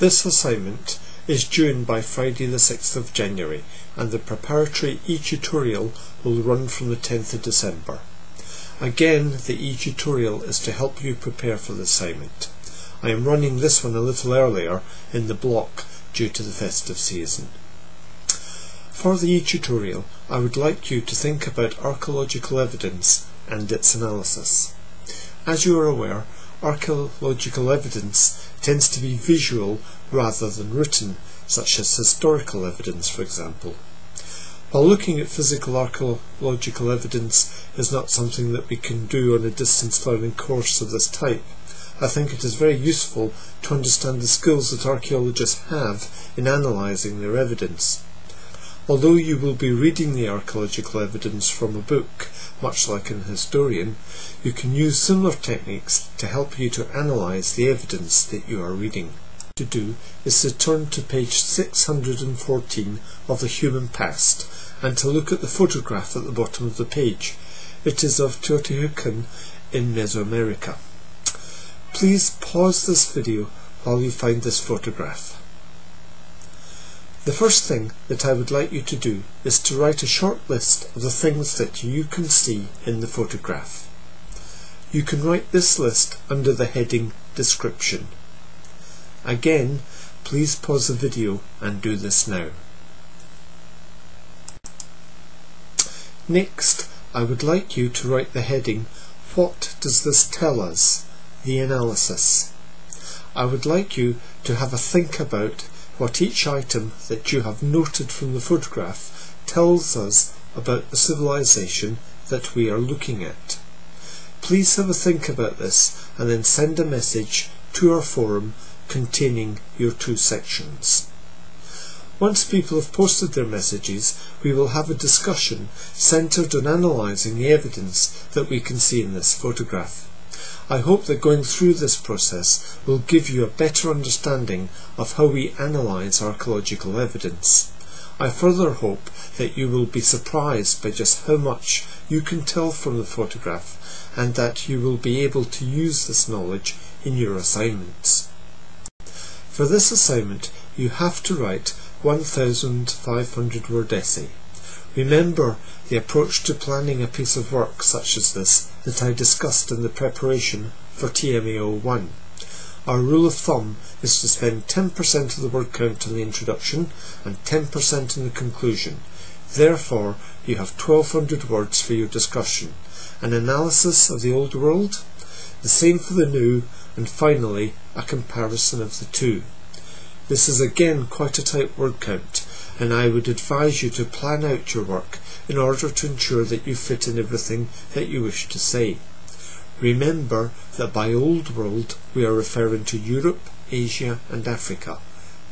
This assignment is due by Friday the 6th of January, and the preparatory e-tutorial will run from the 10th of December. Again, the e-tutorial is to help you prepare for the assignment. I am running this one a little earlier in the block due to the festive season. For the e-tutorial, I would like you to think about archaeological evidence and its analysis. As you are aware, archaeological evidence tends to be visual rather than written, such as historical evidence, for example. While looking at physical archaeological evidence is not something that we can do on a distance learning course of this type, I think it is very useful to understand the skills that archaeologists have in analysing their evidence. Although you will be reading the archaeological evidence from a book, much like an historian, you can use similar techniques to help you to analyse the evidence that you are reading. To do is to turn to page 614 of the Human Past and to look at the photograph at the bottom of the page. It is of Teotihuacan in Mesoamerica. Please pause this video while you find this photograph. The first thing that I would like you to do is to write a short list of the things that you can see in the photograph. You can write this list under the heading Description. Again, please pause the video and do this now. Next, I would like you to write the heading What does this tell us? The analysis. I would like you to have a think about what each item that you have noted from the photograph tells us about the civilization that we are looking at. Please have a think about this and then send a message to our forum containing your two sections. Once people have posted their messages, we will have a discussion centred on analysing the evidence that we can see in this photograph. I hope that going through this process will give you a better understanding of how we analyse archaeological evidence. I further hope that you will be surprised by just how much you can tell from the photograph and that you will be able to use this knowledge in your assignments. For this assignment, you have to write 1,500 word essay. Remember the approach to planning a piece of work such as this that I discussed in the preparation for TMAO1. Our rule of thumb is to spend 10% of the word count on the introduction and 10% in the conclusion. Therefore, you have 1,200 words for your discussion, an analysis of the old world, the same for the new, and finally a comparison of the two. This is again quite a tight word count, and I would advise you to plan out your work in order to ensure that you fit in everything that you wish to say. Remember that by Old World we are referring to Europe, Asia and Africa.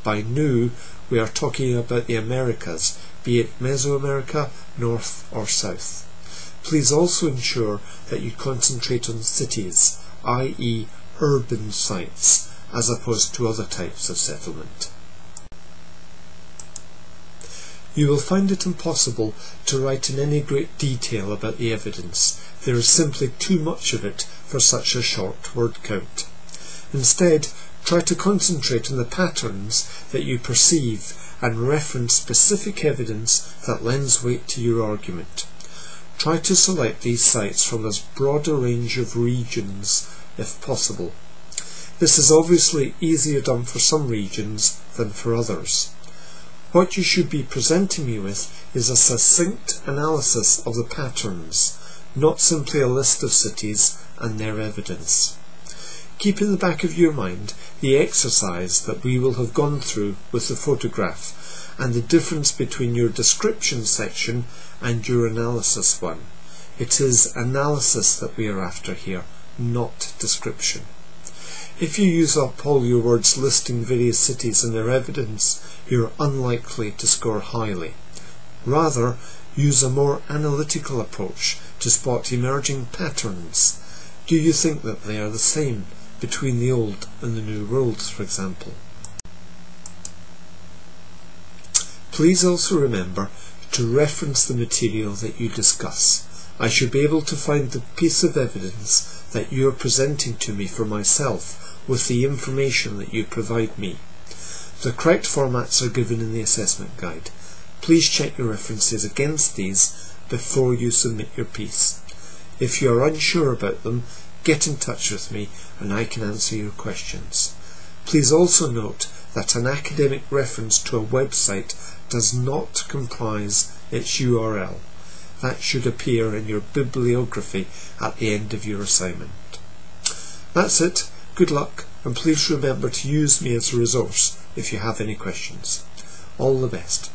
By New we are talking about the Americas, be it Mesoamerica, North or South. Please also ensure that you concentrate on cities, i.e. urban sites, as opposed to other types of settlement. You will find it impossible to write in any great detail about the evidence. There is simply too much of it for such a short word count. Instead, try to concentrate on the patterns that you perceive and reference specific evidence that lends weight to your argument. Try to select these sites from as broad a range of regions if possible. This is obviously easier done for some regions than for others. What you should be presenting me with is a succinct analysis of the patterns, not simply a list of cities and their evidence. Keep in the back of your mind the exercise that we will have gone through with the photograph and the difference between your description section and your analysis one. It is analysis that we are after here, not description. If you use up all your words listing various cities and their evidence, you are unlikely to score highly. Rather, use a more analytical approach to spot emerging patterns. Do you think that they are the same between the old and the new worlds, for example? Please also remember to reference the material that you discuss. I should be able to find the piece of evidence that you are presenting to me for myself with the information that you provide me. The correct formats are given in the assessment guide. Please check your references against these before you submit your piece. If you are unsure about them, get in touch with me and I can answer your questions. Please also note that an academic reference to a website does not comprise its URL. That should appear in your bibliography at the end of your assignment. That's it. Good luck, and please remember to use me as a resource if you have any questions. All the best.